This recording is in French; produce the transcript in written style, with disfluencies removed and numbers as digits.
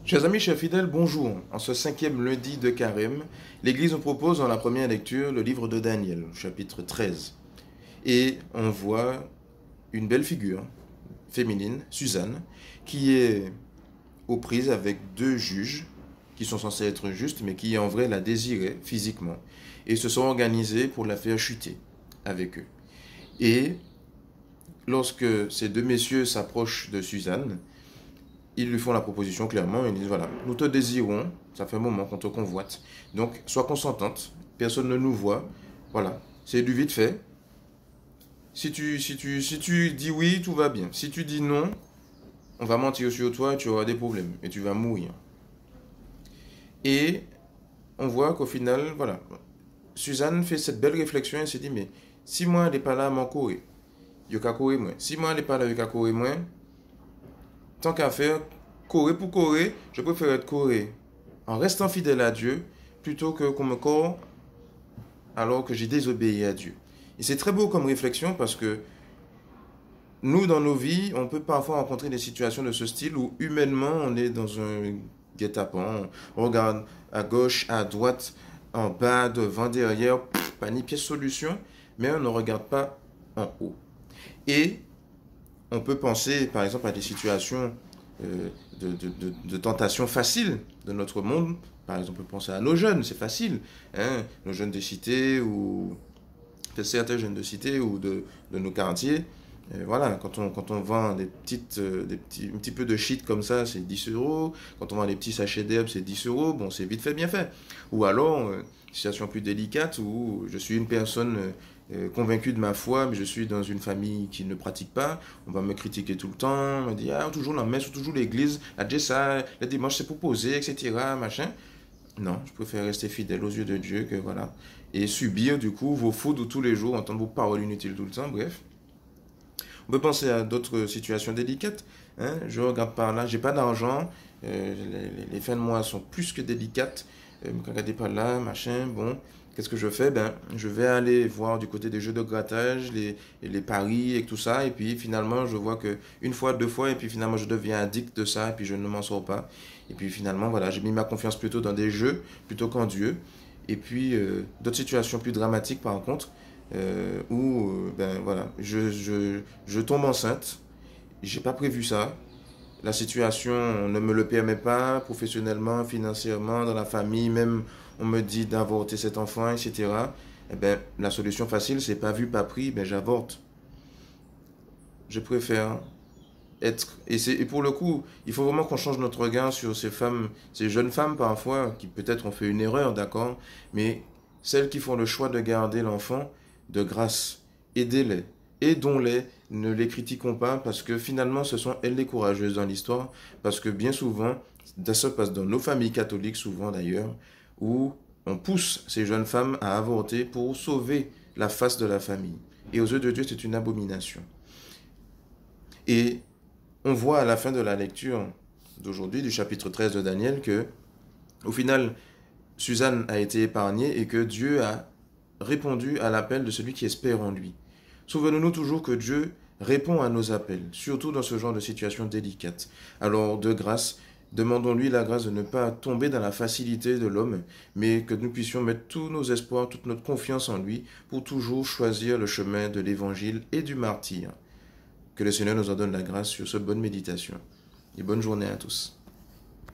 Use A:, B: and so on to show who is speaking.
A: Chers amis, chers fidèles, bonjour. En ce 5e lundi de Carême, l'Église nous propose dans la première lecture le livre de Daniel, chapitre 13. Et on voit une belle figure féminine, Suzanne, qui est aux prises avec deux juges qui sont censés être justes, mais qui en vrai la désiraient physiquement, et se sont organisés pour la faire chuter avec eux. Et lorsque ces deux messieurs s'approchent de Suzanne, ils lui font la proposition clairement, ils disent voilà, nous te désirons, ça fait un moment qu'on te convoite, donc sois consentante, personne ne nous voit, voilà, c'est du vite fait. Si tu dis oui, tout va bien. Si tu dis non, on va mentir sur toi et tu auras des problèmes et tu vas mourir. Et on voit qu'au final, voilà, Suzanne fait cette belle réflexion et se dit mais si moi elle n'est pas là, m'en courir, il y a courir moins. Si moi elle n'est pas là, il y a courir moins. Tant qu'à faire, courir pour courir, je préfère être courir en restant fidèle à Dieu plutôt que qu'on me court alors que j'ai désobéi à Dieu. Et c'est très beau comme réflexion parce que nous, dans nos vies, on peut parfois rencontrer des situations de ce style où humainement, on est dans un guet-apens, on regarde à gauche, à droite, en bas, devant, derrière, pas ni pièce solution, mais on ne regarde pas en haut. Et on peut penser, par exemple, à des situations de tentation facile de notre monde. Par exemple, on peut penser à nos jeunes, c'est facile. Hein, nos jeunes des cités ou certains jeunes de cité ou de nos quartiers. Voilà, quand on vend un petit peu de shit comme ça, c'est 10 euros. Quand on vend des petits sachets d'herbe, c'est 10 euros. Bon, c'est vite fait, bien fait. Ou alors, situation plus délicate où je suis une personne convaincue de ma foi, mais je suis dans une famille qui ne pratique pas. On va me critiquer tout le temps. On me dit, ah, toujours la messe ou toujours l'église. Ah, déjà ça, le dimanche, c'est pour poser, etc. Machin. Non, je préfère rester fidèle aux yeux de Dieu que voilà. Et subir du coup vos fautes de tous les jours, entendre vos paroles inutiles tout le temps, bref. On peut penser à d'autres situations délicates. Hein. Je regarde par là, j'ai pas d'argent, les fins de mois sont plus que délicates. Regardez par là, machin, bon. Qu'est-ce que je fais? Ben, je vais aller voir du côté des jeux de grattage, les paris et tout ça. Et puis finalement, je vois que une fois, deux fois, et puis finalement, je deviens addict de ça, et puis je ne m'en sors pas. Et puis finalement, voilà, j'ai mis ma confiance plutôt dans des jeux, plutôt qu'en Dieu. Et puis d'autres situations plus dramatiques, par contre, où ben voilà, je tombe enceinte. J'ai pas prévu ça. La situation ne me le permet pas, professionnellement, financièrement, dans la famille, même on me dit d'avorter cet enfant, etc. Eh ben, la solution facile, c'est pas vu, pas pris, ben j'avorte. Je préfère être. Et pour le coup, il faut vraiment qu'on change notre regard sur ces femmes, ces jeunes femmes parfois, qui peut-être ont fait une erreur, d'accord, mais celles qui font le choix de garder l'enfant, de grâce, aidez-les, aidons-les, ne les critiquons pas, parce que finalement, ce sont elles les courageuses dans l'histoire, parce que bien souvent, ça se passe dans nos familles catholiques, souvent d'ailleurs, où on pousse ces jeunes femmes à avorter pour sauver la face de la famille. Et aux yeux de Dieu, c'est une abomination. Et on voit à la fin de la lecture d'aujourd'hui, du chapitre 13 de Daniel, que, au final, Suzanne a été épargnée et que Dieu a répondu à l'appel de celui qui espère en lui. Souvenons-nous toujours que Dieu répond à nos appels, surtout dans ce genre de situation délicate. Alors, de grâce, demandons-lui la grâce de ne pas tomber dans la facilité de l'homme, mais que nous puissions mettre tous nos espoirs, toute notre confiance en lui, pour toujours choisir le chemin de l'évangile et du martyr. Que le Seigneur nous en donne la grâce sur cette bonne méditation. Et bonne journée à tous.